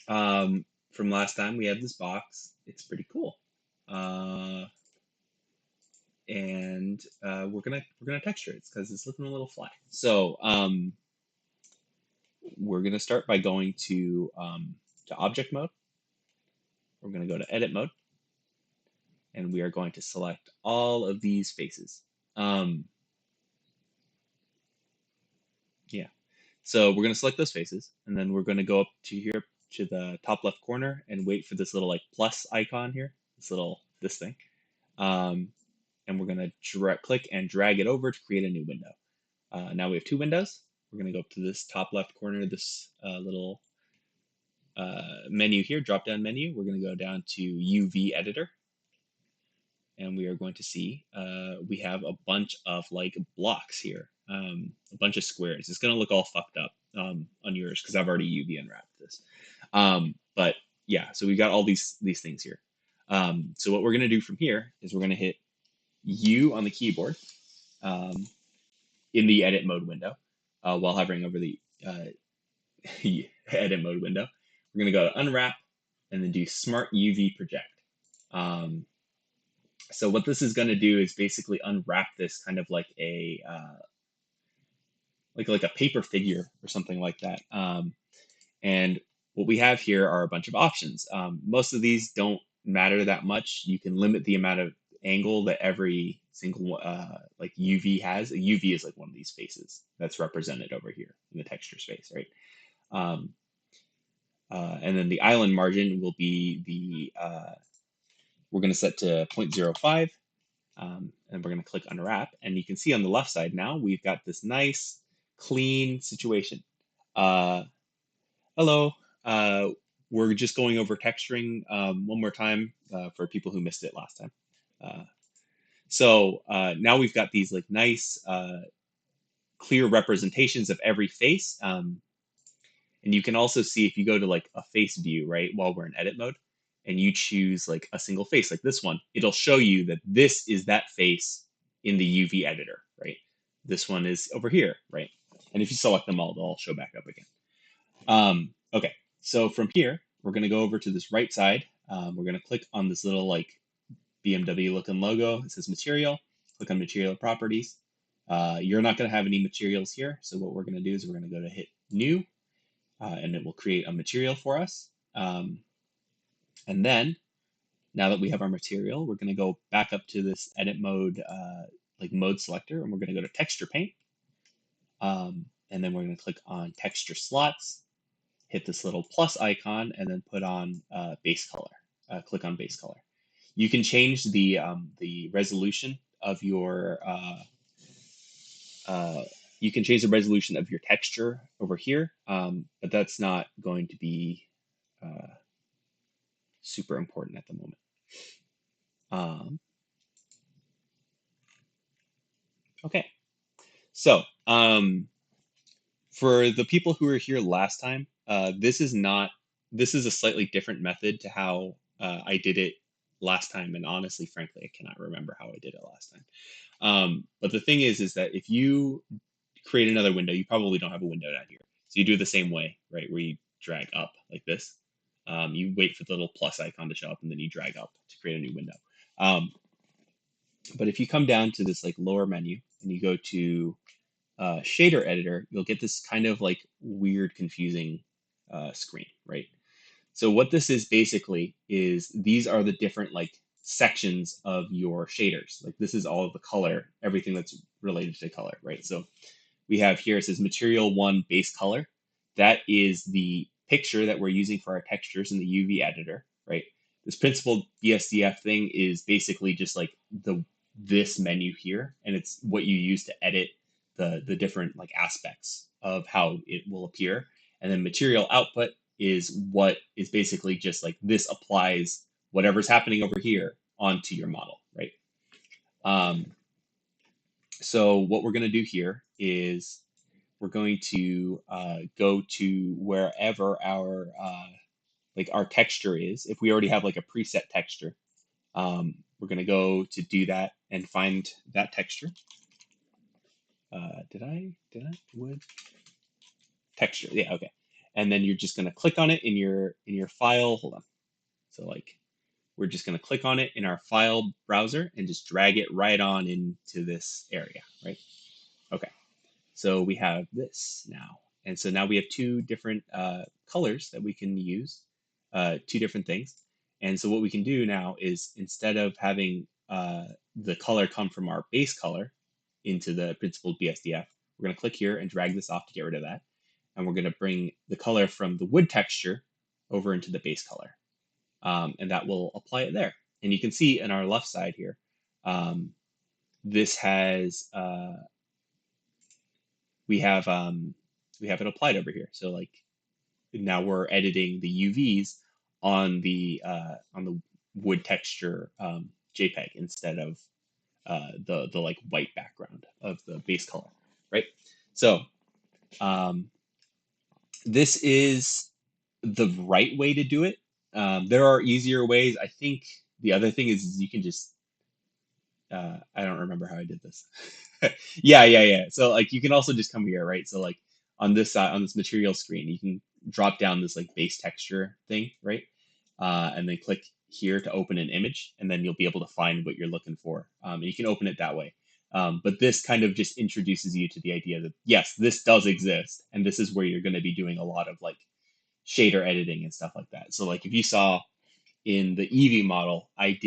From last time we had this box. It's pretty cool. Uh, and we're gonna texture it because it's looking a little flat. So we're gonna start by going to object mode. We're gonna go to edit mode, and we are going to select all of these faces. Um, yeah. So we're gonna select those faces, and then we're gonna go up to here to the top left corner and wait for this little like plus icon here, this thing. Um, and we're gonna click and drag it over to create a new window. Now we have two windows. We're gonna go up to this top left corner, this little menu here, drop down menu. We're gonna go down to UV editor, and we are going to see we have a bunch of like blocks here, a bunch of squares. It's gonna look all fucked up on yours because I've already UV unwrapped this. But yeah, so we got all these things here. So what we're gonna do from here is we're gonna hit U on the keyboard um, in the edit mode window while hovering over the edit mode window. We're going to go to unwrap and then do smart UV project. Um, so what this is going to do is basically unwrap this kind of like a like a paper figure or something like that. And what we have here are a bunch of options. Most of these don't matter that much. You can limit the amount of angle that every single like UV has. A UV is like one of these faces that's represented over here in the texture space, right? Um, and then the island margin will be we're going to set to 0.05, and we're going to click unwrap. And you can see on the left side now, we've got this nice, clean situation. Uh, hello. Uh, we're just going over texturing one more time for people who missed it last time. Uh, so now we've got these like nice, clear representations of every face. And you can also see if you go to like a face view, right, while we're in edit mode, and you choose like a single face, like this one, it'll show you that this is that face in the UV editor, right? This one is over here, right? And if you select them all, they'll all show back up again. Okay, so from here, we're going to go over to this right side. We're going to click on this little like BMW looking logo. It says material. Click on material properties. You're not going to have any materials here. So what we're going to do is we're going to go to hit new, and it will create a material for us. And then now that we have our material, we're going to go back up to this edit mode, like mode selector, and we're going to go to texture paint. And then we're going to click on texture slots, hit this little plus icon, and then put on base color. Click on base color. You can change the resolution of your you can change the resolution of your texture over here, but that's not going to be super important at the moment. Okay, so for the people who were here last time, this is a slightly different method to how I did it last time, and honestly, frankly, I cannot remember how I did it last time. But the thing is that if you create another window, you probably don't have a window down here, so you do it the same way, right? Where you drag up like this. You wait for the little plus icon to show up, and then you drag up to create a new window. But if you come down to this like lower menu and you go to shader editor, you'll get this kind of like weird, confusing screen, right? So what this is basically is these are the different like sections of your shaders. Like this is all of the color, everything that's related to color, right? So we have here, it says material one base color. That is the picture that we're using for our textures in the UV editor, right? This principled BSDF thing is basically just like this menu here, and it's what you use to edit the different like aspects of how it will appear. And then material output is what is basically just like this applies whatever's happening over here onto your model, right? So what we're going to do here is we're going to go to wherever our like our texture is. If we already have like a preset texture, we're going to go to do that and find that texture. Did I wood texture? Yeah, okay. and then you're just going to click on it in your file. Hold on. So like we're just going to click on it in our file browser and just drag it right on into this area, right? Okay. So we have this now. And so now we have two different colors that we can use, two different things. And so what we can do now is instead of having the color come from our base color into the principled BSDF, we're going to click here and drag this off to get rid of that. And we're going to bring the color from the wood texture over into the base color. And that will apply it there. And you can see in our left side here, um, this has we have it applied over here. So like now we're editing the UVs on the wood texture JPEG instead of the like white background of the base color, right? So um, this is the right way to do it. There are easier ways. I think the other thing is you can just I don't remember how I did this. Yeah. So like you can also just come here, right? So like on this material screen, you can drop down this like base texture thing, right? And then click here to open an image, and then you'll be able to find what you're looking for. And you can open it that way. But this kind of just introduces you to the idea that yes, this does exist, and this is where you're going to be doing a lot of like shader editing and stuff like that. So like if you saw in the Eevee model, I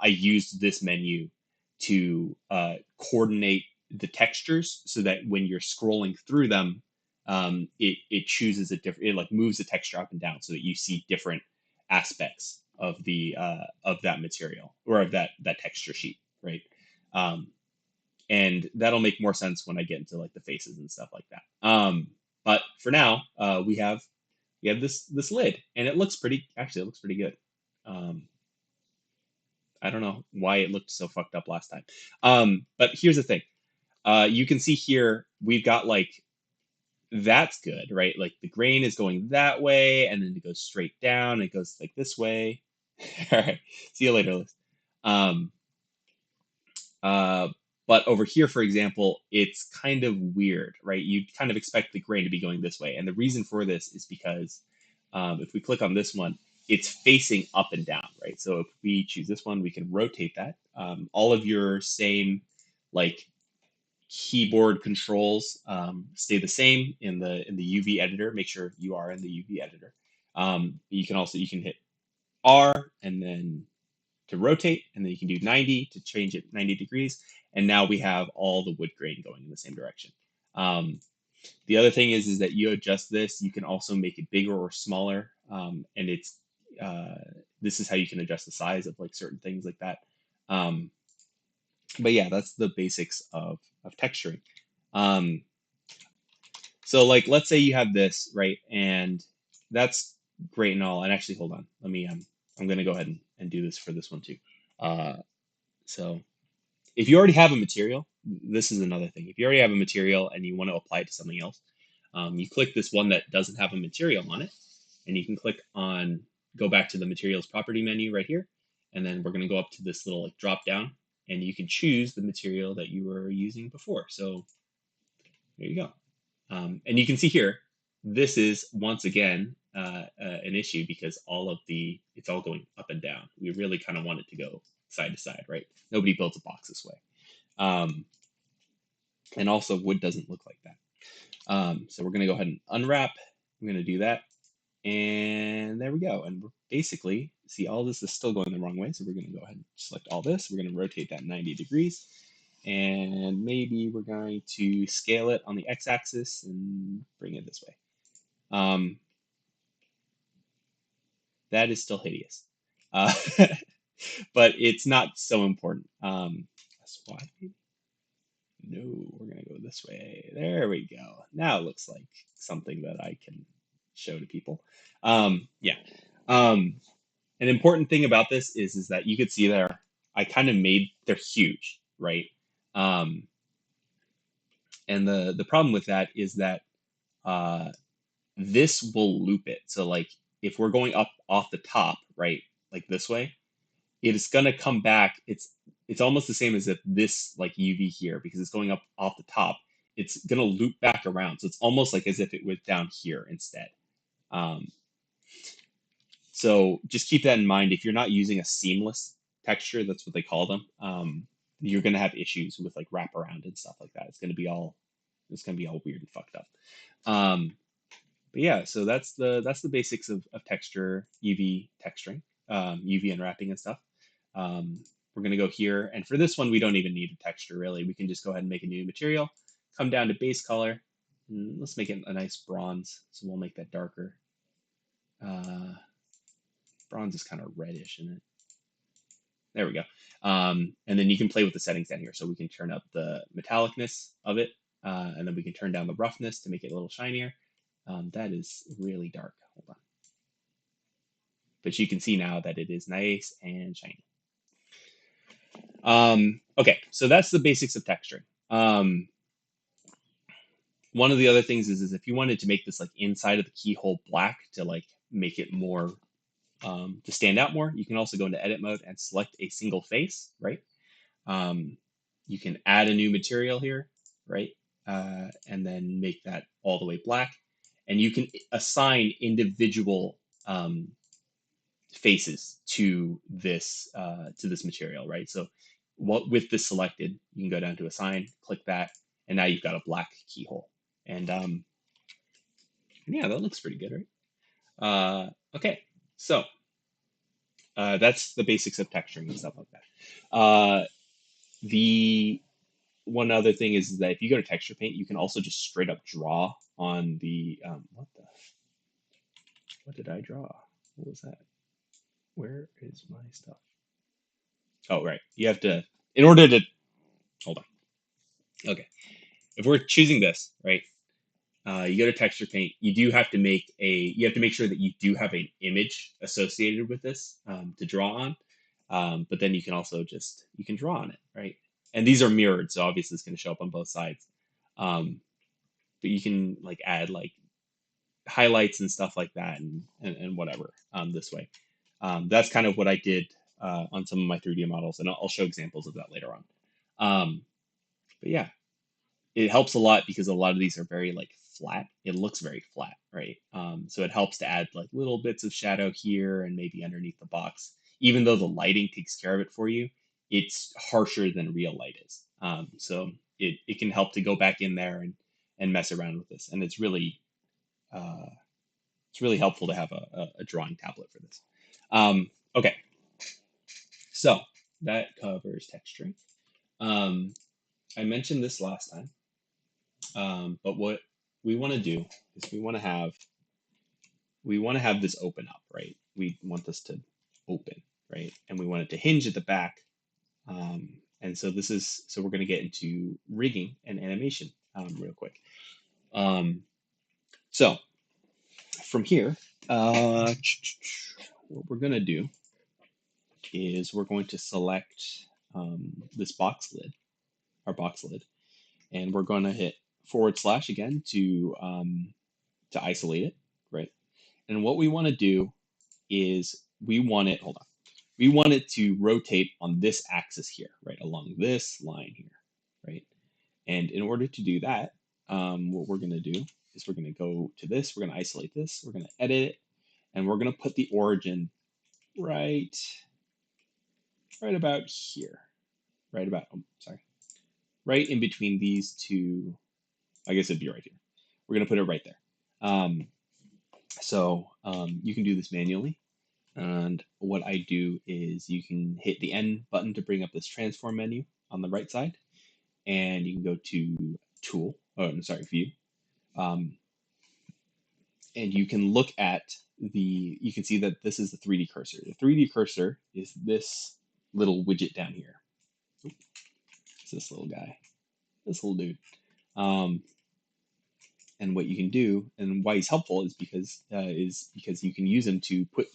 used this menu to coordinate the textures so that when you're scrolling through them, it chooses a different, it like moves the texture up and down so that you see different aspects of that material or of that texture sheet, right? Um, and that'll make more sense when I get into like the faces and stuff like that. But for now, we have this lid, and it looks pretty. Actually, it looks pretty good. Um, I don't know why it looked so fucked up last time. But here's the thing. You can see here we've got like that's good, right? Like the grain is going that way, and then it goes straight down. It goes like this way. All right. See you later, Liz. Um, uh, but over here, for example, it's kind of weird, right? You kind of expect the grain to be going this way. And the reason for this is because if we click on this one, it's facing up and down, right? So if we choose this one, we can rotate that. All of your same like keyboard controls stay the same in the UV editor. Make sure you are in the UV editor. You can hit R and then to rotate, and then you can do 90 to change it 90 degrees. And now we have all the wood grain going in the same direction. The other thing is that you adjust this. You can also make it bigger or smaller, and uh, this is how you can adjust the size of like certain things like that. Um, but yeah, that's the basics of texturing. Um, so like, let's say you have this, right? And that's great and all. And actually, hold on. I'm going to go ahead and do this for this one too. Uh, so if you already have a material, this is another thing. If you already have a material and you want to apply it to something else, you click this one that doesn't have a material on it, and you can click on, go back to the materials property menu right here. And then we're going to go up to this little like drop down, and you can choose the material that you were using before. So there you go. And you can see here, this is once again an issue because it's all going up and down. We really kind of want it to go side to side, right? Nobody builds a box this way. Um, and also wood doesn't look like that. So we're gonna go ahead and unwrap. I'm gonna do that. And there we go. And we're basically, see all this is still going the wrong way. So we're gonna go ahead and select all this. We're gonna rotate that 90 degrees. And maybe we're going to scale it on the x-axis and bring it this way. That is still hideous. Uh, but it's not so important. That's why. No, we're gonna go this way. There we go. Now it looks like something that I can show to people. Yeah. Um, an important thing about this is that you could see there, I kind of made, they're huge, right? Um, and the problem with that is that uh, this will loop it. So like if we're going up off the top, right, like this way, it is gonna come back. It's almost the same as if this like UV here, because it's going up off the top, it's gonna loop back around. So it's almost like as if it went down here instead. Um, so just keep that in mind. If you're not using a seamless texture, that's what they call them, you're gonna have issues with like wraparound and stuff like that. It's gonna be all weird and fucked up. Um, but yeah, so that's the basics of texture, UV texturing, UV unwrapping and stuff. We're gonna go here, and for this one, we don't even need a texture really. We can just go ahead and make a new material, come down to base color. Let's make it a nice bronze. So we'll make that darker. Uh, Bronze is kind of reddish, isn't it? There we go. And then you can play with the settings down here. So we can turn up the metallicness of it, and then we can turn down the roughness to make it a little shinier. That is really dark. Hold on. But you can see now that it is nice and shiny. Okay, so that's the basics of texturing. One of the other things is if you wanted to make this like inside of the keyhole black to like make it more to stand out more, you can also go into edit mode and select a single face, right? You can add a new material here, right? And then make that all the way black. And you can assign individual faces to this material, right? So what with this selected, you can go down to assign, click that, and now you've got a black keyhole. And yeah, that looks pretty good, right? Okay, so that's the basics of texturing and stuff like that. The one other thing is that if you go to texture paint, you can also just straight up draw on the what did I draw? What was that? Where is my stuff? Oh, right. You have to, in order to, hold on. Okay. If we're choosing this, right, you go to texture paint, you have to make sure that you do have an image associated with this to draw on. But then you can also you can draw on it, right? And these are mirrored, so obviously it's going to show up on both sides. Um, but you can like add like highlights and stuff like that and whatever this way. That's kind of what I did on some of my 3D models, and I'll show examples of that later on. But yeah, it helps a lot because a lot of these are very like flat. It looks very flat, right? So it helps to add like little bits of shadow here and maybe underneath the box. Even though the lighting takes care of it for you, it's harsher than real light is. So it can help to go back in there and mess around with this. And uh, it's really helpful to have a drawing tablet for this. Okay, so that covers texturing. I mentioned this last time, but what we want to do is we want to have this open up, right? We want this to open, right? And we want it to hinge at the back. And so we're going to get into rigging and animation real quick. So from here, what we're going to do is we're going to select this our box lid, and we're going to hit / again to isolate it, right? And what we want to do is we want it to rotate on this axis here, right, along this line here, right? And in order to do that, what we're going to do is we're going to go to this, we're going to isolate this, we're going to edit it, and we're going to put the origin right about here, right in between these two. I guess it'd be right here. We're going to put it right there. You can do this manually. And what I do is you can hit the N button to bring up this transform menu on the right side, and you can go to Tool, View, and you can look at you can see that this is the 3D cursor. The 3D cursor is this little widget down here. It's this little guy, this little dude. And what you can do, and why he's helpful, is because you can use him to put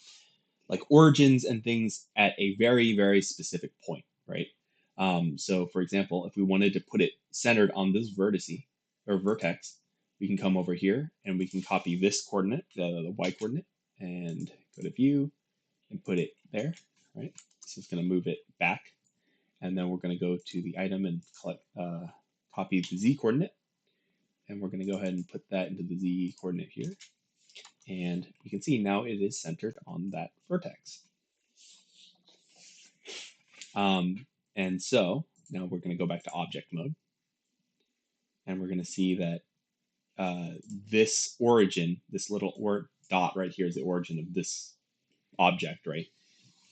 like origins and things at a very, very specific point, right? So for example, if we wanted to put it centered on this vertex, we can come over here and we can copy this coordinate, the Y coordinate, and go to view and put it there, right? So it's going to move it back. And then we're going to go to the item and copy the Z coordinate. And we're going to go ahead and put that into the Z coordinate here. And you can see now it is centered on that vertex. And so now we're going to go back to object mode. And we're going to see that this origin, this little dot right here is the origin of this object, right?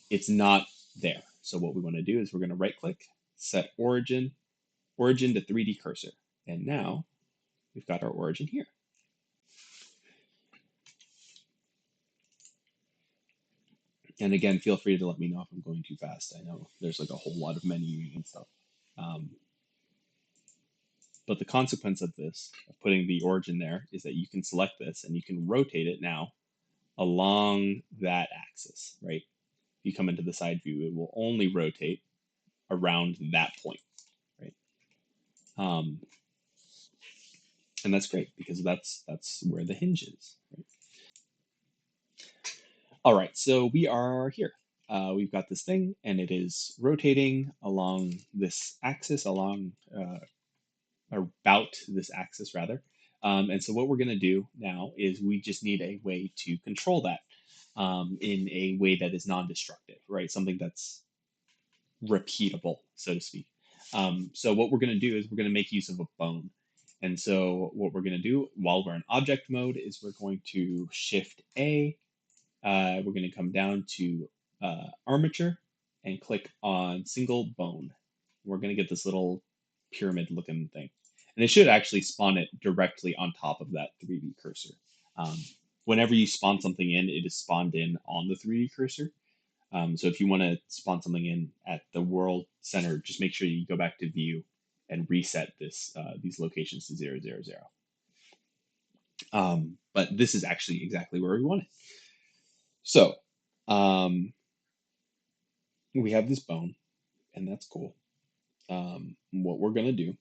It's not there. So what we want to do is we're going to right click, set origin to 3D cursor. And now we've got our origin here. And again, feel free to let me know if I'm going too fast. I know there's like a whole lot of menuing and stuff. But the consequence of this, of putting the origin there, is that you can select this and you can rotate it now along that axis, right? If you come into the side view, it will only rotate around that point, right? And that's great because that's where the hinge is, right? All right, so we are here. We've got this thing and it is rotating along this axis, about this axis rather. And so what we're gonna do now is we just need a way to control that in a way that is non-destructive, right? Something that's repeatable, so to speak. So what we're gonna do is we're gonna make use of a bone. And so what we're gonna do while we're in object mode is we're going to shift A, we're gonna come down to armature and click on single bone. We're gonna get this little pyramid looking thing. And it should actually spawn it directly on top of that 3D cursor. Whenever you spawn something in, it is spawned in on the 3D cursor. So if you want to spawn something in at the world center, just make sure you go back to view and reset these locations to 0, 0, 0. But this is actually exactly where we want it. So we have this bone, and that's cool. What we're going to do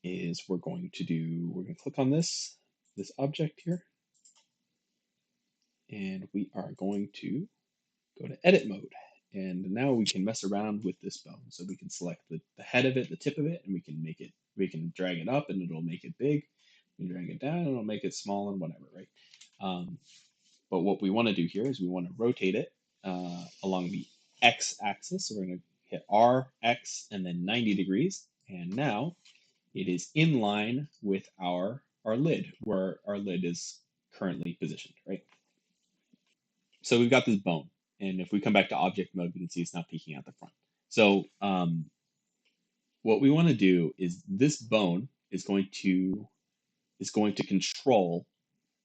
is we're going to click on this object here, and we are going to go to edit mode. And now we can mess around with this bone. So we can select the head of it, the tip of it, and we can drag it up and it'll make it big. We drag it down and it'll make it small and whatever, right? But what we want to do here is we want to rotate it along the X axis. So we're going to hit R, X, and then 90 degrees. And now it is in line with our lid, where our lid is currently positioned, right? So we've got this bone. And if we come back to object mode, we can see it's not peeking out the front. So what we want to do is this bone is going to control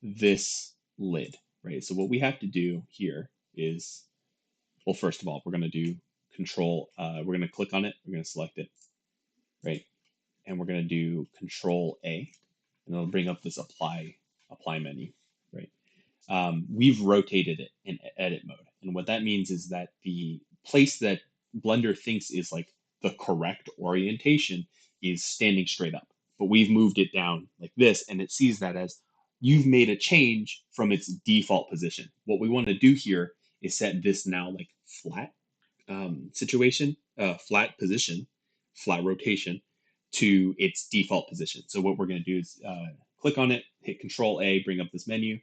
this lid, right? So what we have to do here is, well, first of all, we're going to do control. We're going to click on it. We're going to select it, right? And we're going to do Control A, and it'll bring up this apply menu, right? We've rotated it in edit mode. And what that means is that the place that Blender thinks is like the correct orientation is standing straight up. But we've moved it down like this, and it sees that as you've made a change from its default position. What we want to do here is set this now like flat situation, flat position, flat rotation to its default position. So what we're going to do is click on it, hit Control A, bring up this menu,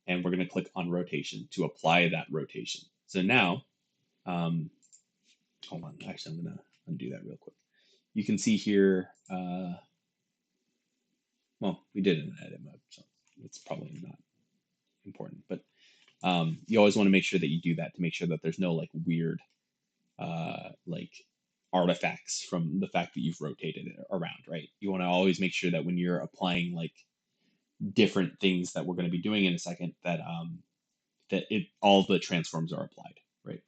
and we're going to click on rotation to apply that rotation. So now, hold on, actually, I'm going to undo that real quick. You can see here, well, we did it in edit mode, so it's probably not important, but you always want to make sure that you do that to make sure that there's no like weird like artifacts from the fact that you've rotated it around, right? You want to always make sure that when you're applying like different things that we're going to be doing in a second, that all the transforms are applied, right?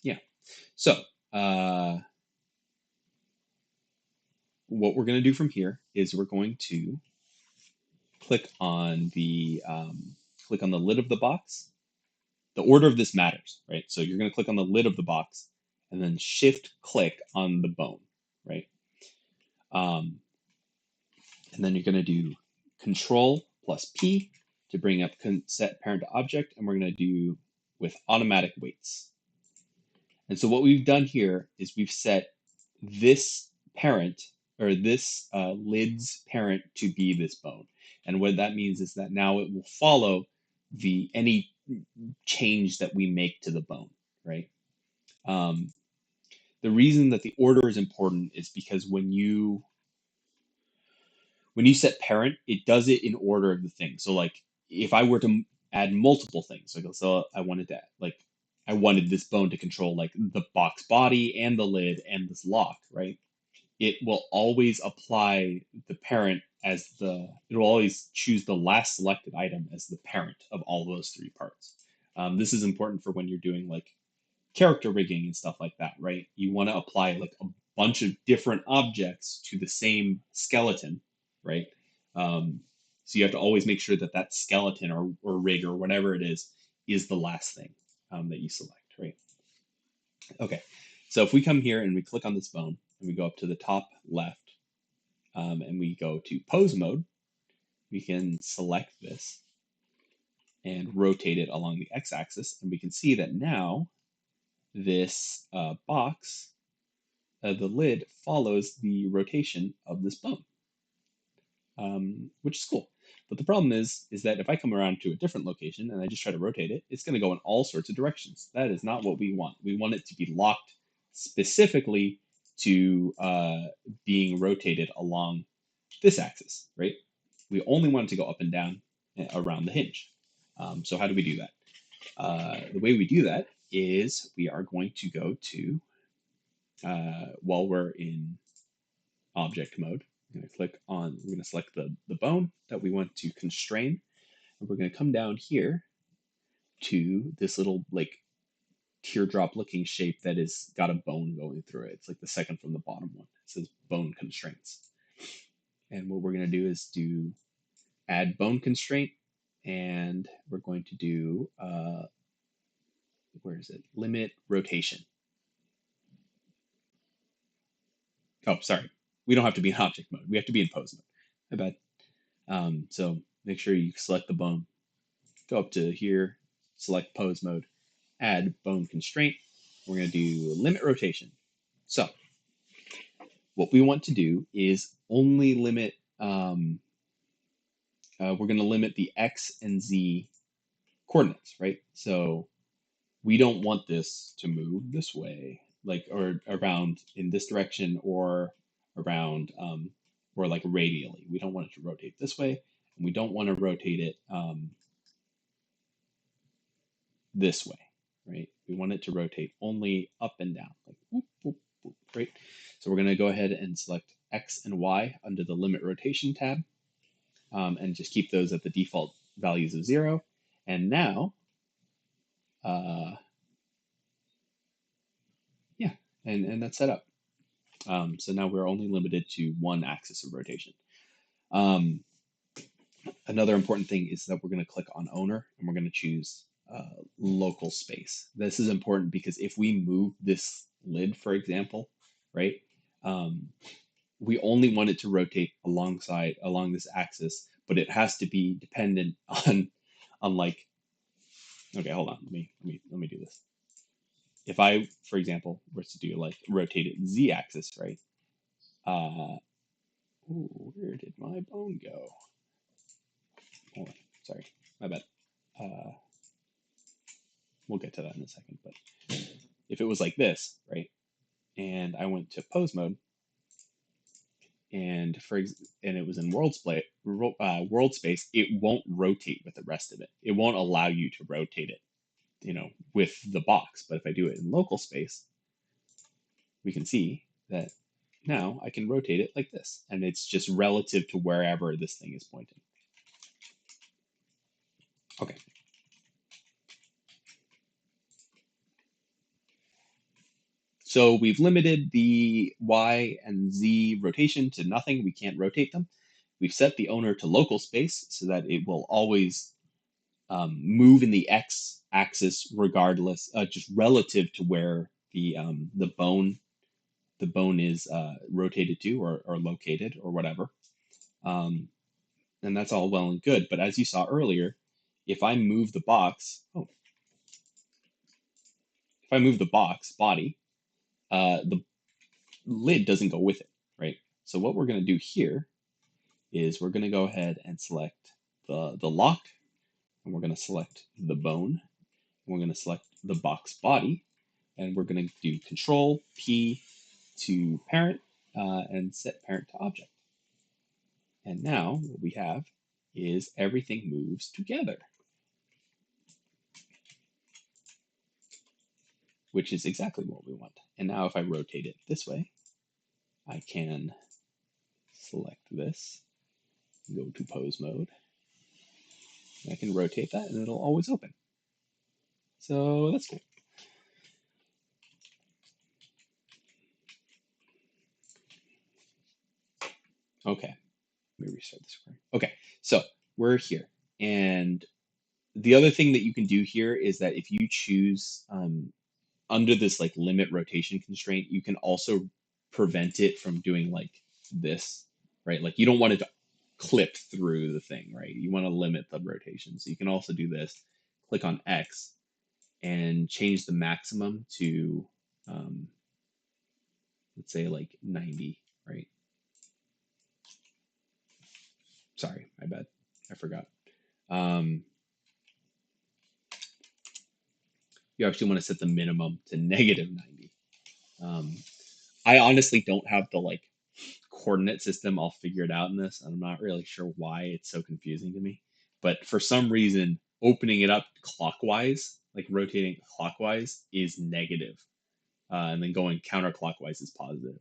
Yeah. So what we're going to do from here is we're going to click on the lid of the box. The order of this matters, right? So you're going to click on the lid of the box and then shift click on the bone, right? And then you're going to do Control plus P to bring up set parent to object, and we're going to do with automatic weights. And so what we've done here is we've set this parent, or this lid's parent to be this bone. And what that means is that now it will follow any change that we make to the bone, right? Um, the reason that the order is important is because when you set parent, it does it in order of the thing. So like if I were to add multiple things, like so I wanted this bone to control like the box body and the lid and this lock, right? It will always apply the parent as it will always choose the last selected item as the parent of all those three parts. This is important for when you're doing like character rigging and stuff like that, right? You want to apply like a bunch of different objects to the same skeleton, right? Um, so you have to always make sure that that skeleton or rig or whatever it is the last thing that you select, right? Okay, so if we come here and we click on this bone and we go up to the top left and we go to pose mode, we can select this and rotate it along the x-axis, and we can see that now this box, the lid follows the rotation of this bone, which is cool. But the problem is that if I come around to a different location and I just try to rotate it, it's going to go in all sorts of directions. That is not what we want. We want it to be locked specifically to being rotated along this axis, right? We only want it to go up and down around the hinge. So how do we do that? The way we do that is we are going to go to, while we're in object mode, we're going to select the bone that we want to constrain. And we're going to come down here to this little like teardrop looking shape that is got a bone going through it. It's like the second from the bottom one. It says bone constraints. And what we're going to do is add bone constraint, and we're going to do, where is it? Limit rotation. Oh, sorry. We don't have to be in object mode. We have to be in pose mode. My bad. So make sure you select the bone, go up to here, select pose mode, add bone constraint. We're going to do limit rotation. So what we want to do is only limit, we're going to limit the X and Z coordinates, right? So we don't want this to move this way, like, or around in this direction or around, or like radially. We don't want it to rotate this way, and we don't want to rotate it this way, right? We want it to rotate only up and down, like whoop, whoop, whoop, right? So we're going to go ahead and select X and Y under the limit rotation tab, and just keep those at the default values of 0. And now, yeah, and that's set up. So now we're only limited to one axis of rotation. Another important thing is that we're going to click on owner and we're going to choose local space. This is important because if we move this lid, for example, right, we only want it to rotate along this axis, but it has to be dependent on like, okay, hold on, let me do this. If I, for example, were to do like rotate it z-axis, right? Ooh, where did my bone go? Hold on, sorry, my bad. We'll get to that in a second. But if it was like this, right, and I went to pose mode, and it was in world space, it won't rotate with the rest of it. It won't allow you to rotate it, with the box. But if I do it in local space, we can see that now I can rotate it like this, and it's just relative to wherever this thing is pointing. Okay. So we've limited the Y and Z rotation to nothing. We can't rotate them. We've set the owner to local space so that it will always move in the X axis regardless, just relative to where the bone is rotated to or located or whatever. And that's all well and good. But as you saw earlier, if I move the box, if I move the box body, the lid doesn't go with it, right? So what we're going to do here is we're going to go ahead and select the lock, and we're going to select the bone, and we're going to select the box body, and we're going to do Control P to parent and set parent to object. And now what we have is everything moves together, which is exactly what we want. And now if I rotate it this way, I can select this, go to pose mode, and I can rotate that and it'll always open. So that's cool. Okay, let me restart this screen. Okay, so we're here. And the other thing that you can do here is that if you choose under this like limit rotation constraint, you can also prevent it from doing like this, right? Like you don't want it to clip through the thing, right? You want to limit the rotation. So you can also do this, click on X and change the maximum to, let's say like 90, right? Sorry, my bad. I forgot. You actually want to set the minimum to -90. I honestly don't have the like coordinate system all figured out in this. I'm not really sure why it's so confusing to me. But for some reason, opening it up clockwise, like rotating clockwise, is negative, and then going counterclockwise is positive.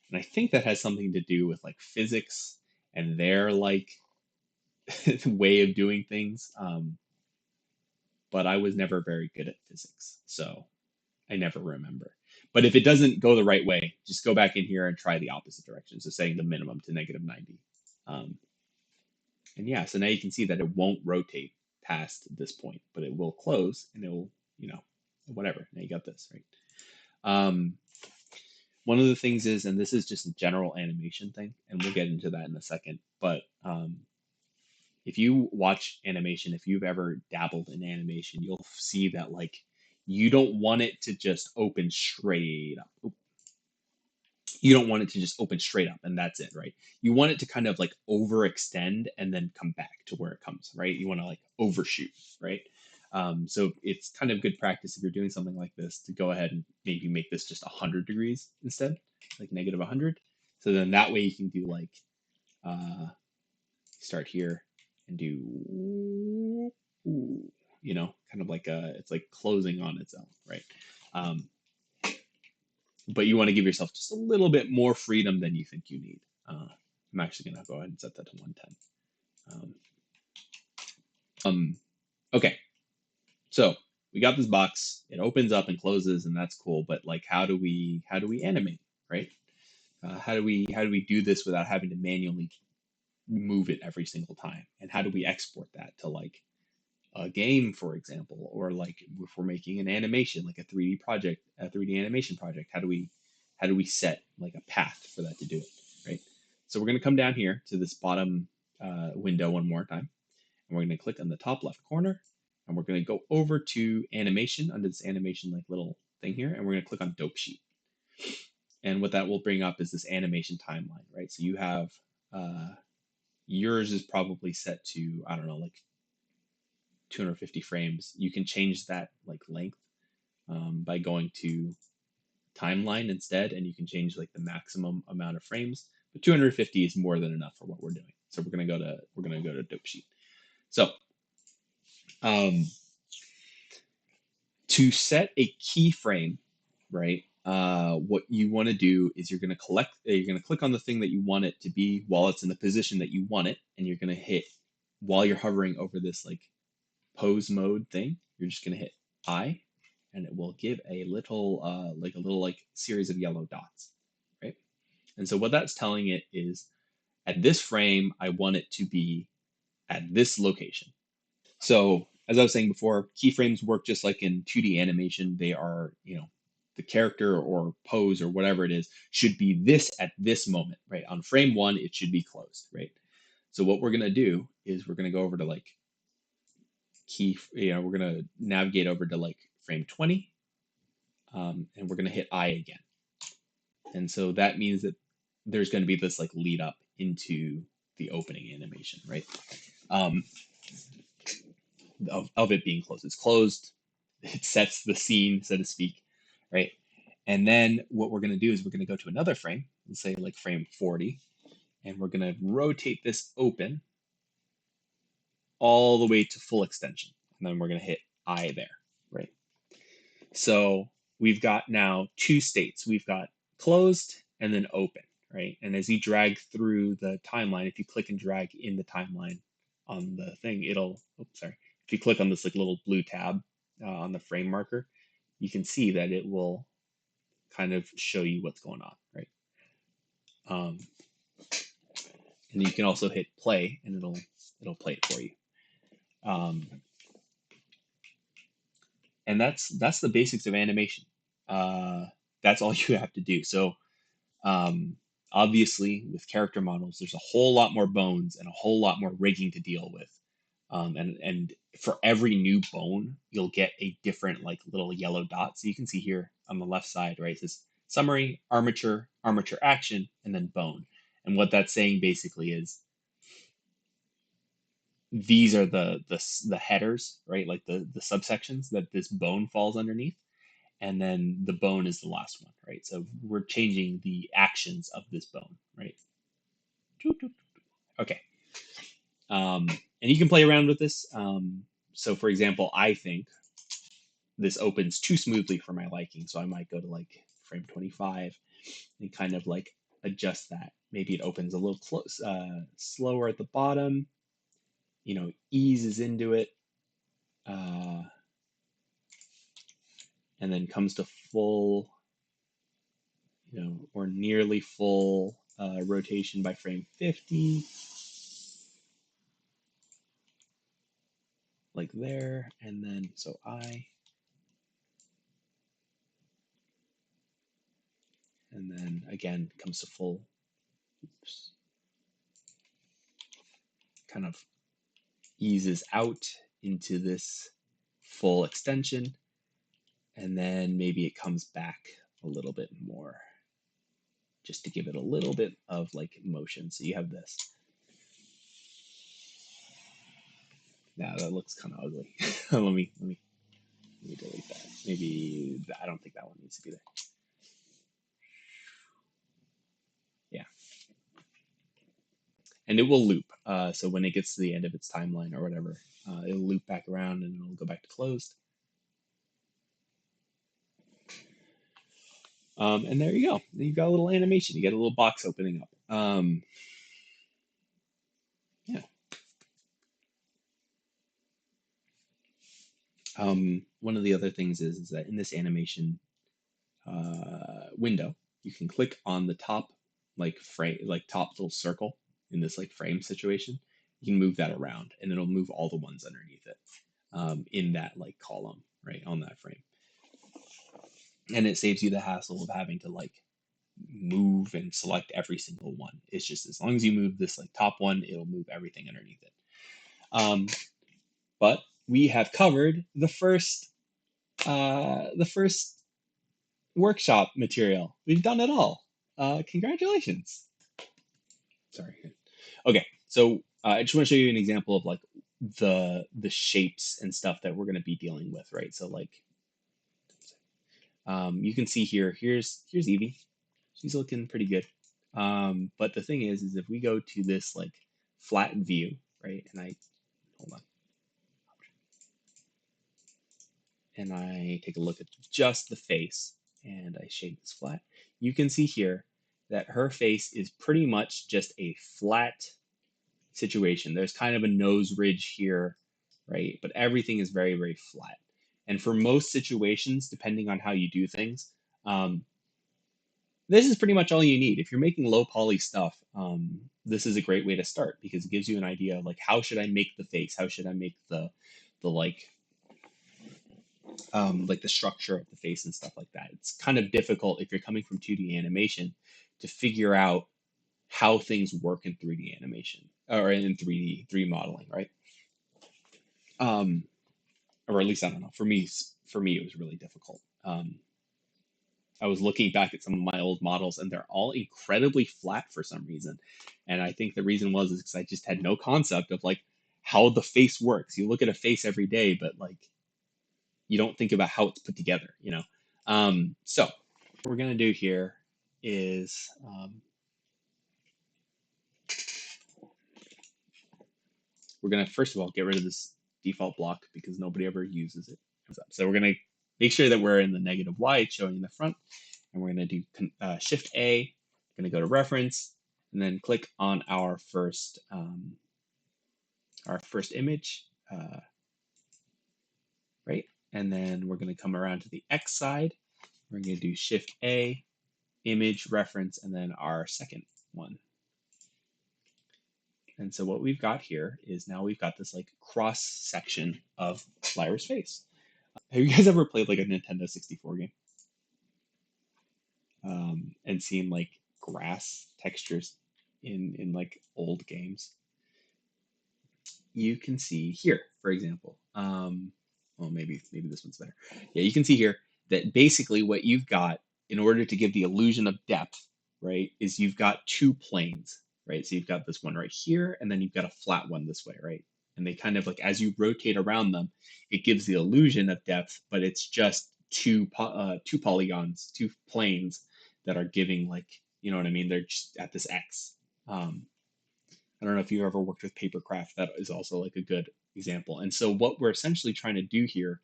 And I think that has something to do with like physics and their like way of doing things. But I was never very good at physics, so I never remember. But if it doesn't go the right way, just go back in here and try the opposite direction. So setting the minimum to -90. Um, and yeah, so now you can see that it won't rotate past this point, but it will close and it will, whatever. Now you got this, right? Um, one of the things is, and this is just a general animation thing, and we'll get into that in a second, but if you watch animation, if you've ever dabbled in animation, you'll see that like you don't want it to just open straight up. You don't want it to just open straight up and that's it, right? You want it to kind of like overextend and then come back to where it comes, right? You want to like overshoot, right? So it's kind of good practice if you're doing something like this to go ahead and maybe make this just 100 degrees instead, like -100. So then that way you can do like, start here and do, kind of like it's like closing on its own, right? Um, but you want to give yourself just a little bit more freedom than you think you need. I'm actually going to go ahead and set that to 110. Okay, so we got this box. It opens up and closes, and that's cool. But like, how do we animate, right? How do we do this without having to manually move it every single time? And how do we export that to like a game, for example, or like if we're making an animation, like a 3D project, a 3D animation project, how do we set like a path for that to do it, right? So we're going to come down here to this bottom window one more time, and we're going to click on the top left corner, and we're going to go over to animation under this animation like little thing here, and we're going to click on dope sheet. And what that will bring up is this animation timeline, right? So you have yours is probably set to, I don't know, like 250 frames. You can change that like length by going to timeline instead, and you can change like the maximum amount of frames. But 250 is more than enough for what we're doing. So we're gonna go to dope sheet. So to set a keyframe, right? What you want to do is you're gonna click on the thing that you want it to be while it's in the position that you want it, and you're gonna hit while you're hovering over this like pose mode thing. You're just gonna hit I, and it will give a little like series of yellow dots, right? And so what that's telling it is at this frame, I want it to be at this location. So as I was saying before, keyframes work just like in 2D animation. They are, the character or pose or whatever it is should be this at this moment, right? On frame one, it should be closed, right? So what we're gonna do is we're gonna go over to like we're gonna navigate over to like frame 20, and we're gonna hit I again. And so that means that there's going to be this like lead up into the opening animation, right? Um, of it being closed. It's closed. It sets the scene, so to speak, right? And then what we're going to do is we're going to go to another frame, let's say like frame 40, and we're going to rotate this open all the way to full extension. And then we're going to hit I there, right? So we've got now two states. We've got closed and then open, right? And as you drag through the timeline, if you click and drag in the timeline on the thing, it'll, oops, sorry. If you click on this like little blue tab on the frame marker, you can see that it will kind of show you what's going on, right? Um, and you can also hit play and it'll play it for you. Um, and that's the basics of animation. That's all you have to do. So um, obviously, with character models, there's a whole lot more bones and a whole lot more rigging to deal with. And for every new bone, you'll get a different like little yellow dot. So you can see here on the left side, right? It says summary, armature, armature action, and then bone. And what that's saying basically is these are the headers, right? Like the subsections that this bone falls underneath, and then the bone is the last one, right? So we're changing the actions of this bone, right? Okay. And you can play around with this. So for example, I think this opens too smoothly for my liking, so I might go to like frame 25 and kind of like adjust that. Maybe it opens a little close, slower at the bottom, eases into it, uh, and then comes to full, or nearly full rotation by frame 50, like there, and then so and then again comes to full, oops, kind of eases out into this full extension, and then maybe it comes back a little bit more just to give it a little bit of like motion. So you have this. Now that looks kind of ugly. Let me delete that. Maybe I don't think that one needs to be there. Yeah, and it will loop. So when it gets to the end of its timeline or whatever, it'll loop back around and it'll go back to closed. And there you go. You've got a little animation. You get a little box opening up. Yeah. One of the other things is that in this animation window, you can click on the top like frame, like top little circle in this like frame situation. You can move that around, and it'll move all the ones underneath it in that like column right on that frame, and it saves you the hassle of having to like move and select every single one. It's just as long as you move this like top one, it'll move everything underneath it. Um, but we have covered the first workshop material. We've done it all. Congratulations. Sorry. Okay, so I just want to show you an example of like the shapes and stuff that we're going to be dealing with, right? So like, you can see here. Here's Evie. She's looking pretty good. But the thing is if we go to this like flat view, right? And I hold on, and I take a look at just the face, and I shade this flat. You can see here that her face is pretty much just a flat situation. There's kind of a nose ridge here, right? But everything is very, very flat. And for most situations, depending on how you do things, um, this is pretty much all you need. If you're making low poly stuff, this is a great way to start because it gives you an idea of like how should I make the face? How should I make the like the structure of the face and stuff like that. It's kind of difficult if you're coming from 2D animation to figure out how things work in 3D animation or in 3D modeling, right? Or at least I don't know. For me, it was really difficult. I was looking back at some of my old models, and they're all incredibly flat for some reason. And I think the reason was is because I just had no concept of like how the face works. You look at a face every day, but like you don't think about how it's put together, you know? So what we're gonna do here is we're gonna first of all get rid of this default block because nobody ever uses it. So we're gonna make sure that we're in the negative Y, showing in the front, and we're gonna do Shift A. We're gonna go to Reference, and then click on our first image, right? And then we're gonna come around to the X side. We're gonna do Shift A, Image, Reference, and then our second one. And so what we've got here is now we've got this like cross section of Lyra's face. Have you guys ever played like a Nintendo 64 game and seen like grass textures in like old games? You can see here, for example. Well, maybe this one's better. Yeah, you can see here that basically what you've got in order to give the illusion of depth, right, is you've got two planes, right? So you've got this one right here, and then you've got a flat one this way, right? And they kind of like as you rotate around them, it gives the illusion of depth, but it's just two polygons, two planes that are giving like you know what I mean. They're just at this X. Um, I don't know if you've ever worked with papercraft. That is also like a good example. And so what we're essentially trying to do here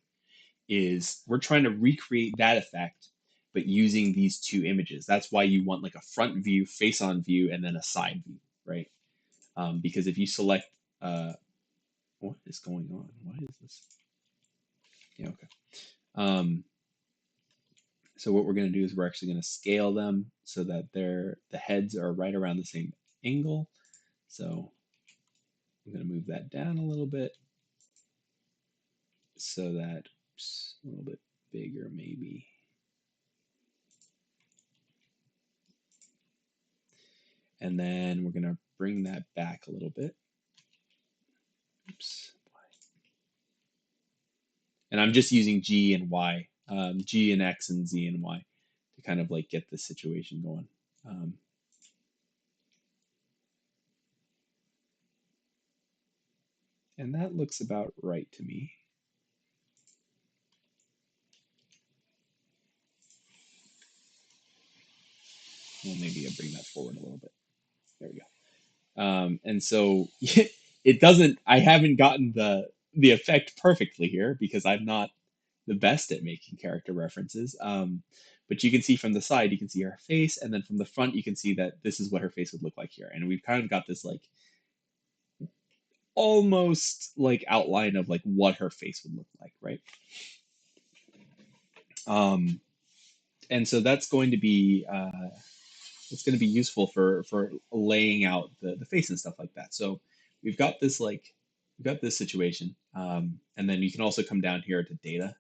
is we're trying to recreate that effect, but using these two images. That's why you want like a front view, face on view, and then a side view, right? Because if you select, what is going on? Why is this? Yeah, okay. Um, so what we're going to do is we're actually going to scale them so that the heads are right around the same angle. So I'm going to move that down a little bit so that oops, a little bit bigger maybe. And then we're going to bring that back a little bit. Oops. And I'm just using G and Y, G and X and Z and Y to kind of like get this situation going. And that looks about right to me. Well, maybe I'll bring that forward a little bit. There we go. And so it doesn't, I haven't gotten the effect perfectly here because I'm not the best at making character references. But you can see from the side, you can see her face, and then from the front, you can see that this is what her face would look like here. And we've kind of got this like almost like outline of like what her face would look like, right? And so that's going to be it's going to be useful for laying out the face and stuff like that. So we've got this situation, and then you can also come down here to data.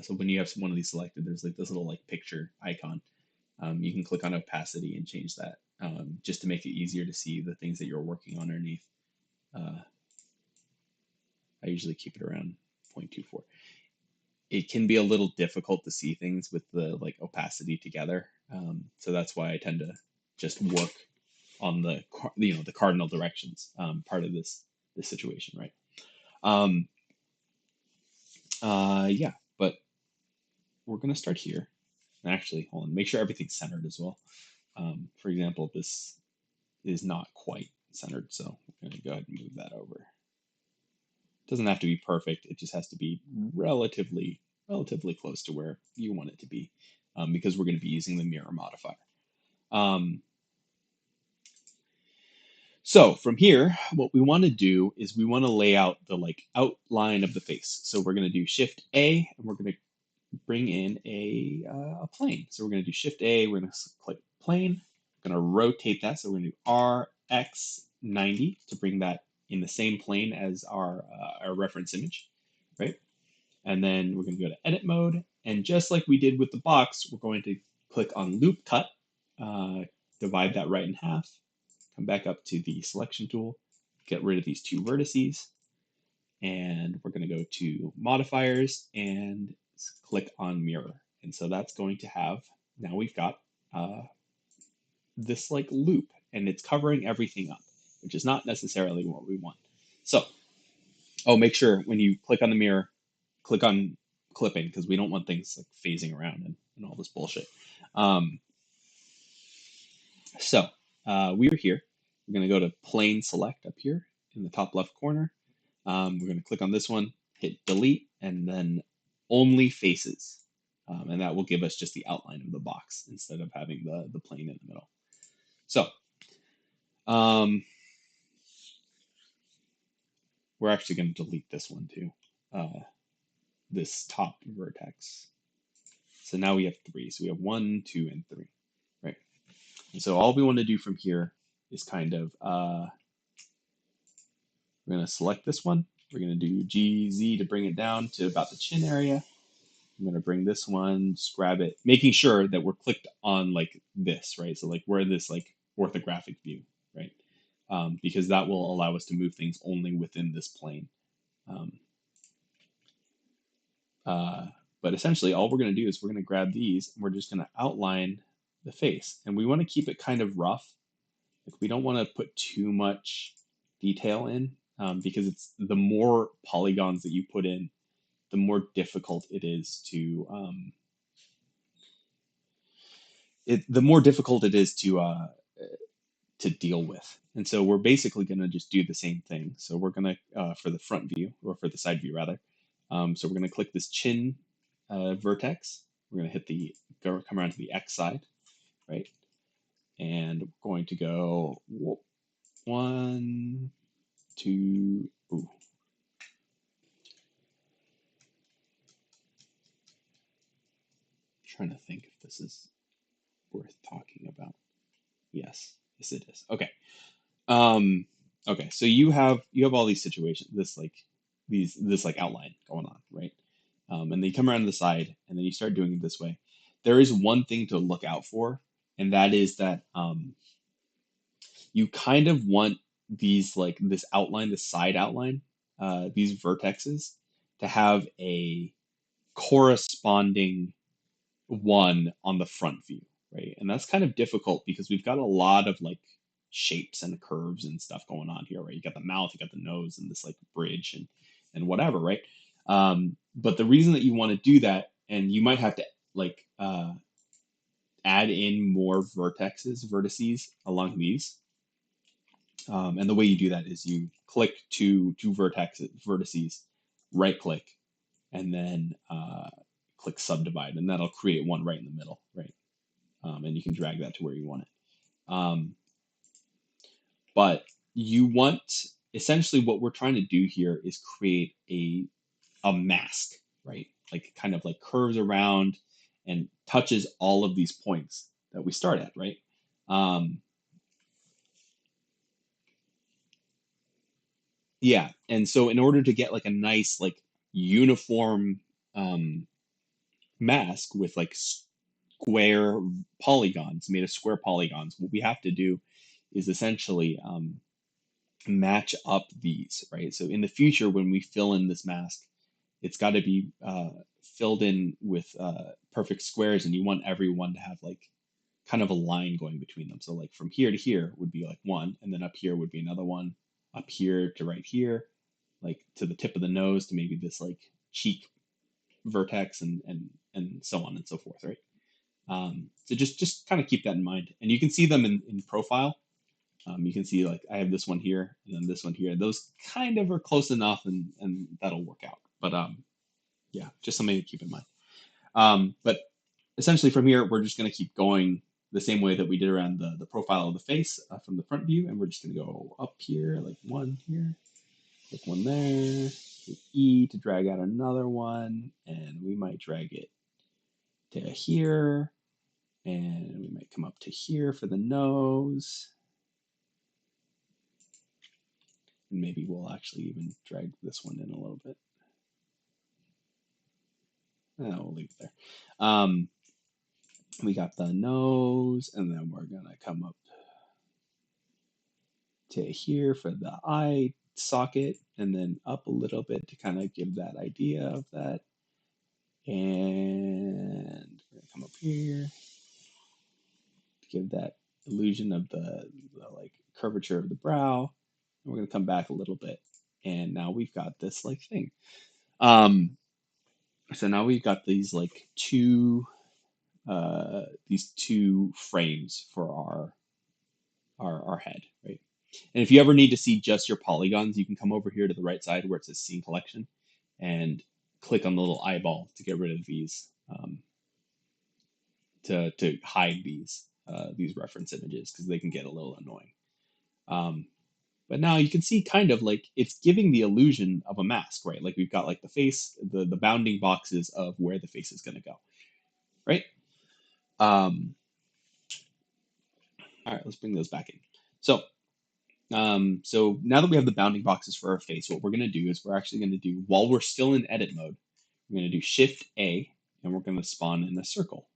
So when you have one of these selected, there's like this little like picture icon. You can click on opacity and change that just to make it easier to see the things that you're working on underneath. I usually keep it around 0.24. It can be a little difficult to see things with the like opacity together. So that's why I tend to just work on the the cardinal directions part of this situation, right? Um, yeah, but we're gonna start here. And actually, hold on, make sure everything's centered as well. For example, this is not quite centered, so we're gonna go ahead and move that over. It doesn't have to be perfect; it just has to be relatively close to where you want it to be, because we're going to be using the mirror modifier. So from here, what we want to do is we want to lay out the like outline of the face. So we're going to do Shift A, and we're going to bring in a plane. So we're going to do Shift A, we're going to click plane, we're going to rotate that. So we're going to do RX90 to bring that in the same plane as our reference image, right? And then we're going to go to edit mode. And just like we did with the box, we're going to click on loop cut, divide that right in half, come back up to the selection tool, get rid of these two vertices, and we're going to go to modifiers and click on mirror. And so that's going to have now we've got this like loop, and it's covering everything up, which is not necessarily what we want. So, oh, make sure when you click on the mirror, click on clipping, because we don't want things like phasing around and all this bullshit. Um, so we are here. We're going to go to plane select up here in the top left corner. We're going to click on this one, hit delete, and then only faces. And that will give us just the outline of the box instead of having the plane in the middle. So um, we're actually going to delete this one too, this top vertex. So now we have three. So we have 1, 2, and 3, right? And so all we want to do from here is kind of, we're going to select this one. We're going to do GZ to bring it down to about the chin area. I'm going to bring this one, just grab it, making sure that we're clicked on like this, right? So like we're in this like orthographic view, right? Because that will allow us to move things only within this plane. Um, uh, but essentially all we're going to do is we're going to grab these and we're just going to outline the face. And we want to keep it kind of rough. Like we don't want to put too much detail in, because it's the more polygons that you put in, the more difficult it is the more difficult it is to deal with. And so we're basically going to just do the same thing. So we're going to, for the front view, or for the side view rather, so we're going to click this chin vertex. We're going to hit come around to the X side, right? And we're going to go 1, 2, ooh. Trying to think if this is worth talking about. Yes, yes it is. Okay. Um, okay, so you have all these situations, this like outline going on, right? And then you come around to the side, and then you start doing it this way. There is one thing to look out for, and that is that you kind of want these like this outline, this side outline, these vertexes, to have a corresponding one on the front view, right? And that's kind of difficult because we've got a lot of like shapes and curves and stuff going on here, right? You got the mouth, you got the nose, and this like bridge and whatever, right? But the reason that you want to do that, and you might have to like add in more vertices along these. And the way you do that is you click two vertices, right click, and then click subdivide, and that'll create one right in the middle, right? And you can drag that to where you want it. Um, but you want, essentially what we're trying to do here is create a mask, right? Like kind of like curves around and touches all of these points that we start at, right? Um, yeah, and so in order to get like a nice like uniform um, mask with like square polygons made of square polygons, what we have to do is essentially match up these, right? So in the future, when we fill in this mask, it's got to be filled in with perfect squares, and you want everyone to have like kind of a line going between them. So like from here to here would be like one, and then up here would be another one, up here to right here, like to the tip of the nose to maybe this like cheek vertex, and so on and so forth, right? So just kind of keep that in mind, and you can see them in profile. You can see like I have this one here and then this one here. Those kind of are close enough, and that'll work out. But yeah, just something to keep in mind. But essentially from here, we're just going to keep going the same way that we did around the profile of the face from the front view. And we're just going to go up here, like one here, like one there, hit E to drag out another one. And we might drag it to here. And we might come up to here for the nose. And maybe we'll actually even drag this one in a little bit. We'll leave it there. We got the nose, and then we're gonna come up to here for the eye socket, and then up a little bit to kind of give that idea of that. And we're gonna come up here, give that illusion of the like curvature of the brow. And we're going to come back a little bit. And now we've got this like thing. So now we've got these two frames for our head, right? And if you ever need to see just your polygons, you can come over here to the right side where it says Scene Collection and click on the little eyeball to get rid of these, to hide these reference images because they can get a little annoying. But now you can see kind of like it's giving the illusion of a mask, right? Like we've got like the face, the bounding boxes of where the face is going to go, right? All right, let's bring those back in. So now that we have the bounding boxes for our face, what we're going to do is we're actually going to do, while we're still in edit mode, we're going to do Shift A, and we're going to spawn in a circle.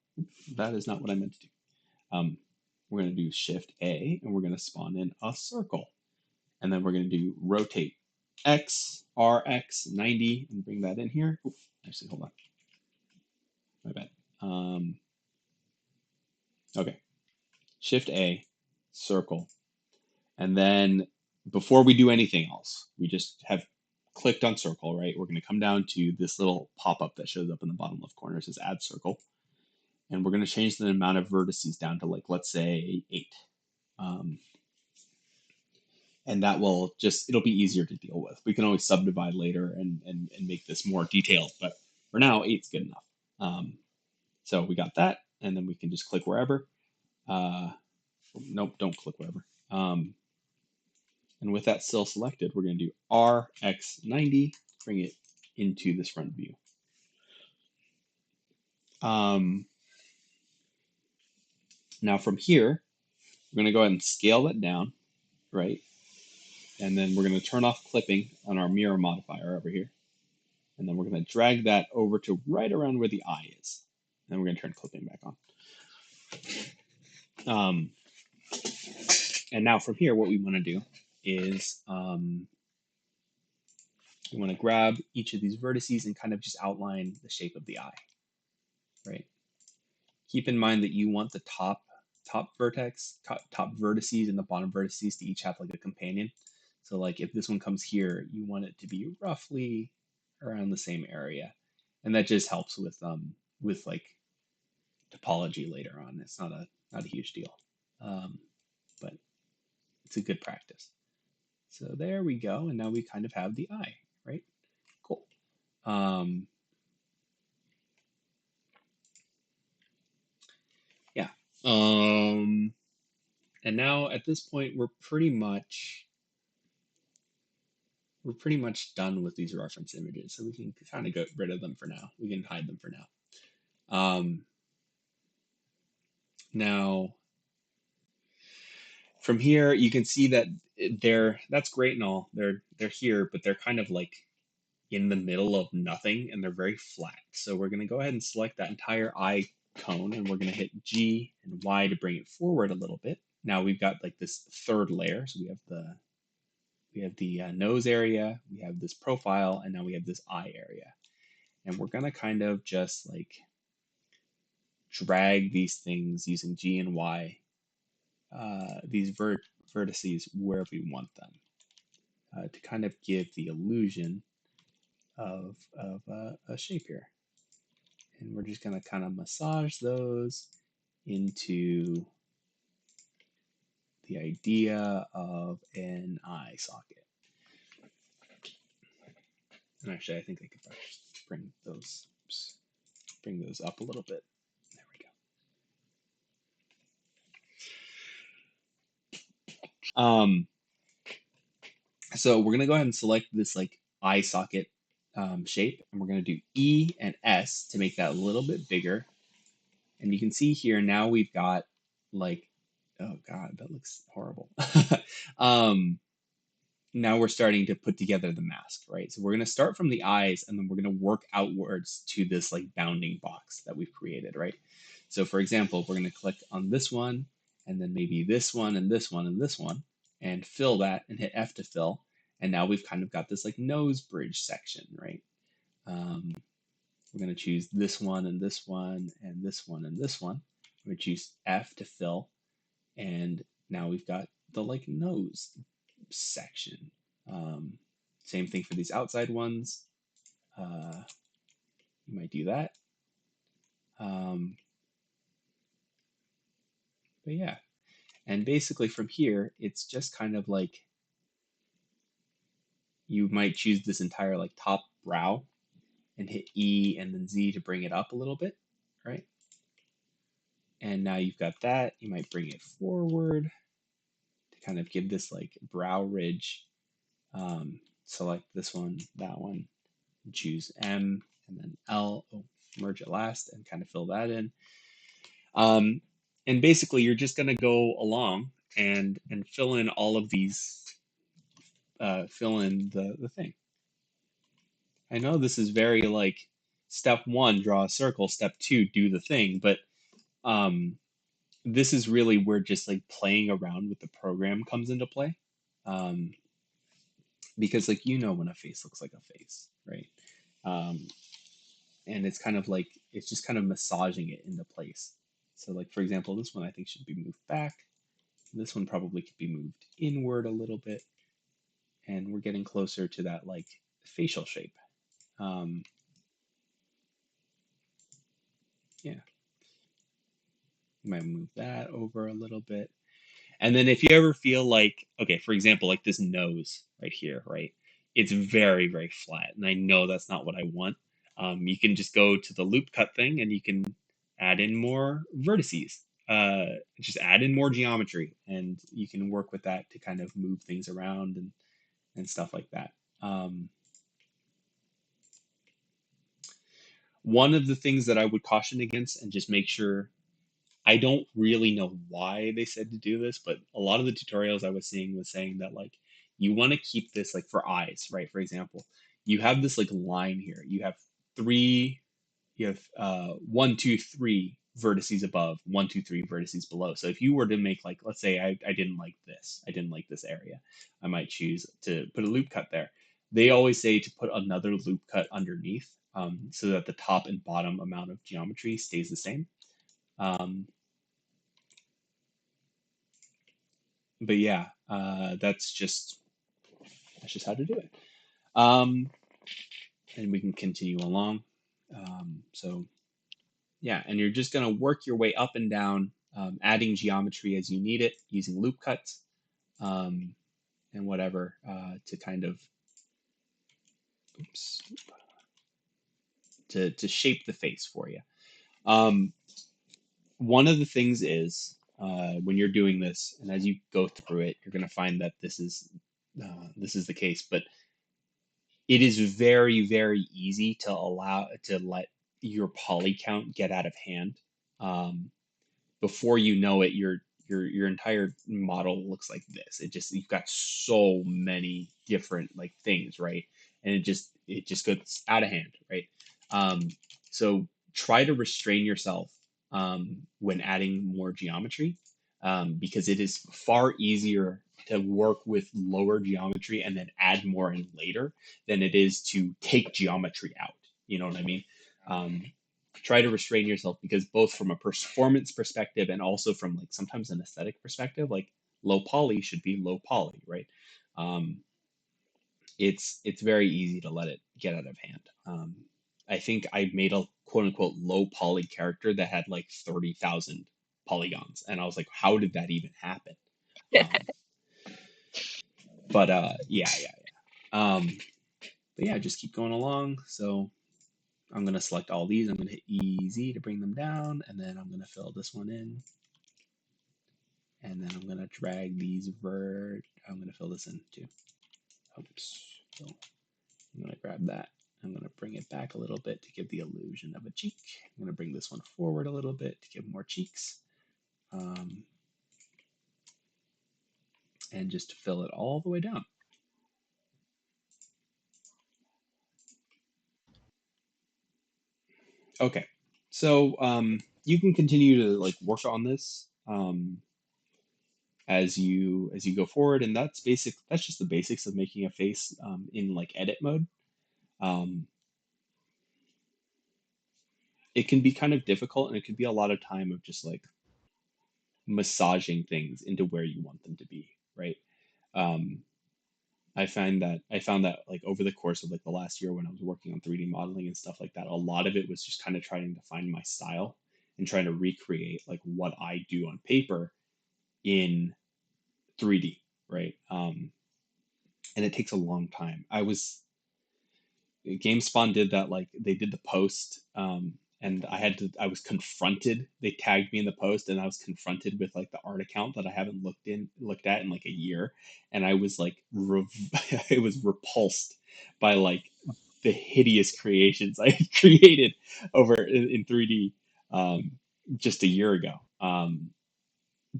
That is not what I meant to do. We're going to do Shift A, and we're going to spawn in a circle. And then we're going to do Rotate X, RX 90, and bring that in here. Ooh, actually, hold on. My bad. Okay. Shift A, circle. And then before we do anything else, we just have clicked on circle, right? We're going to come down to this little pop-up that shows up in the bottom left corner. It says add circle. And we're going to change the amount of vertices down to like, let's say 8. And that will just, it'll be easier to deal with. We can always subdivide later and make this more detailed, but for now, 8's good enough. So we got that, and then we can just click wherever. Nope, don't click wherever. And with that still selected, we're going to do RX90, bring it into this front view. Now from here, we're going to go ahead and scale that down, right? And then we're going to turn off clipping on our mirror modifier over here. And then we're going to drag that over to right around where the eye is. And then we're going to turn clipping back on. And now from here, what we want to do is we want to grab each of these vertices and kind of just outline the shape of the eye, right? Keep in mind that you want the top vertex, top vertices and the bottom vertices to each have like a companion. So like if this one comes here, you want it to be roughly around the same area. And that just helps with like topology later on. It's not a huge deal. But it's a good practice. So there we go. And now we kind of have the eye, right? Cool. Yeah. And now at this point, we're pretty much done with these reference images. So we can kind of get rid of them for now. We can hide them for now. Now, from here, you can see that that's great and all. They're here, but they're kind of like in the middle of nothing, and they're very flat. So we're going to go ahead and select that entire eye cone, and we're going to hit G and Y to bring it forward a little bit. Now we've got like this third layer. So we have the nose area, we have this profile, and now we have this eye area. And we're going to kind of just like drag these things using G and Y, these vertices wherever we want them, to kind of give the illusion of a shape here. And we're just going to kind of massage those into the idea of an eye socket. And actually, I think I could bring those up a little bit. There we go. So we're gonna go ahead and select this like eye socket shape, and we're gonna do E and S to make that a little bit bigger. And you can see here now we've got like, oh God, that looks horrible. Now we're starting to put together the mask, right? So we're going to start from the eyes, and then we're going to work outwards to this like bounding box that we've created, right? So for example, we're going to click on this one, and then maybe this one, and this one, and this one, and fill that, and hit F to fill. And now we've kind of got this like nose bridge section, right? We're going to choose this one, and this one, and this one, and this one. We're going to choose F to fill. And now we've got the like nose section. Um, Same thing for these outside ones. Uh, you might do that. Um, but yeah, and basically from here, it's just kind of like you might choose this entire like top brow and hit E and then Z to bring it up a little bit, right? And now you've got that. You might bring it forward to kind of give this like brow ridge. Select this one, that one, and choose M and then L, merge it last and kind of fill that in. Um, and basically you're just gonna go along and fill in all of these, fill in the thing. I know this is very like step one, draw a circle, step two, do the thing, but um, this is really where just like playing around with the program comes into play. Um, because like when a face looks like a face, right? Um, and it's kind of like it's just kind of massaging it into place. So like for example, this one I think should be moved back. This one probably could be moved inward a little bit, and we're getting closer to that like facial shape. Um, yeah, you might move that over a little bit. And then if you ever feel like, okay, for example, like this nose right here, right? It's very, very flat. And I know that's not what I want. You can just go to the loop cut thing and you can add in more vertices. Just add in more geometry and you can work with that to kind of move things around and stuff like that. One of the things that I would caution against and just make sure I don't really know why they said to do this, but a lot of the tutorials I was seeing was saying that like you want to keep this like for eyes, right? For example, you have this like line here. You have three, you have one, two, three vertices above, one, two, three vertices below. So if you were to make like, let's say I didn't like this, I didn't like this area, I might choose to put a loop cut there. They always say to put another loop cut underneath, so that the top and bottom amount of geometry stays the same. Um, but yeah, that's just how to do it. Um, and we can continue along. So yeah, and you're just gonna work your way up and down, adding geometry as you need it, using loop cuts, um, and whatever, to kind of oops, to shape the face for you. Um, One of the things is, when you're doing this, and as you go through it, you're gonna find that this is the case, but it is very, very easy to let your poly count get out of hand. Um, Before you know it, your entire model looks like this. It just you've got so many different like things, right? And it just gets out of hand, right? Um, so try to restrain yourself when adding more geometry, because it is far easier to work with lower geometry and then add more in later than it is to take geometry out. You know what I mean? Um, Try to restrain yourself because both from a performance perspective and also from like sometimes an aesthetic perspective, like low poly should be low poly, right? Um, it's very easy to let it get out of hand. I think I made a quote unquote low poly character that had like 30,000 polygons, and I was like, how did that even happen? Um, but but yeah, just keep going along. So I'm gonna select all these. I'm gonna hit EZ to bring them down, and then I'm gonna fill this one in. And then I'm gonna drag these I'm gonna fill this in too. Oops. So I'm gonna grab that. I'm gonna bring it back a little bit to give the illusion of a cheek. I'm gonna bring this one forward a little bit to give more cheeks. Um, and just fill it all the way down. Okay. So you can continue to like work on this as you go forward, and that's just the basics of making a face in like edit mode. Um, it can be kind of difficult and it can be a lot of time of just like massaging things into where you want them to be, right? Um, I found that like over the course of like the last year when I was working on 3D modeling and stuff like that, a lot of it was just kind of trying to find my style and trying to recreate like what I do on paper in 3D, right? And it takes a long time. GameSpawn did that, like they did the post, and I was confronted. They tagged me in the post, and I was confronted with like the art account that I haven't looked at in like a year, and I was like, I was repulsed by like the hideous creations I had created over in 3D, just a year ago.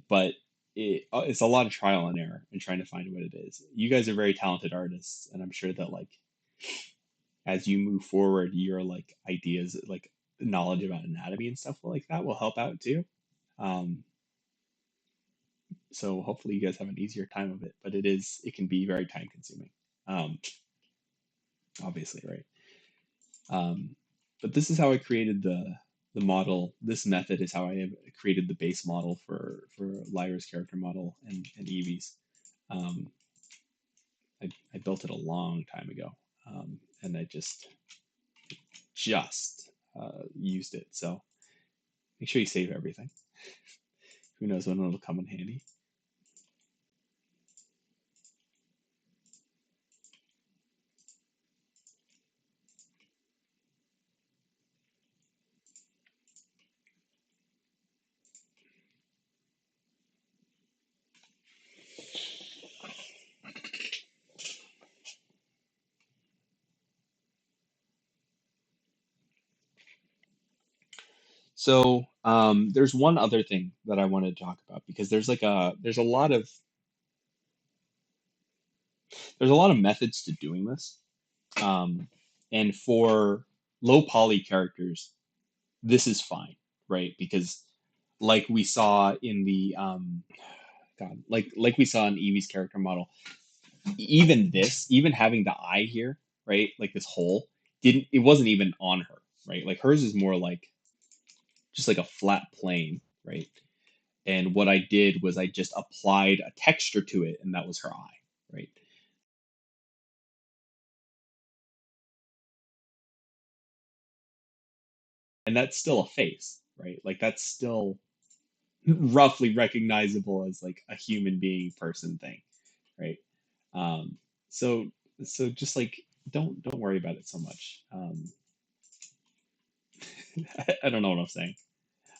But it's a lot of trial and error and trying to find what it is. You guys are very talented artists, and I'm sure that like as you move forward, your like ideas, like knowledge about anatomy and stuff like that will help out too. Um, so hopefully you guys have an easier time of it, but it can be very time consuming. Um, obviously, right? Um, but this is how I created the model. This method is how I have created the base model for Lyra's character model and Evie's. Um, I built it a long time ago, and I just used it. So make sure you save everything. Who knows when it'll come in handy. So there's one other thing that I wanted to talk about because there's a lot of methods to doing this. Um, and for low poly characters, this is fine, right? Because like we saw in the God, like we saw in Evie's character model, even having the eye here, right? Like this hole, didn't it wasn't even on her, right? Like hers is more like just like a flat plane, right? And what I did was I just applied a texture to it, and that was her eye, right? And that's still a face, right? Like that's still roughly recognizable as like a human being person thing, right? Um, so so just like don't worry about it so much. I don't know what I'm saying.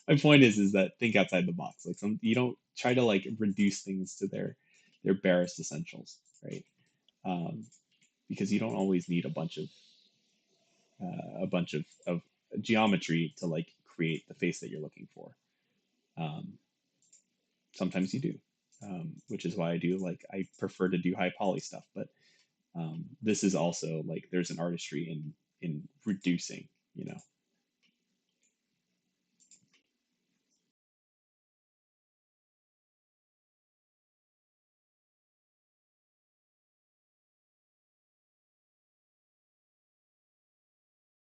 My point is that think outside the box. Like you don't try to like reduce things to their barest essentials, right? Um, because you don't always need a bunch of geometry to like create the face that you're looking for. Um, sometimes you do, which is why I prefer to do high poly stuff. But this is also like there's an artistry in reducing, you know.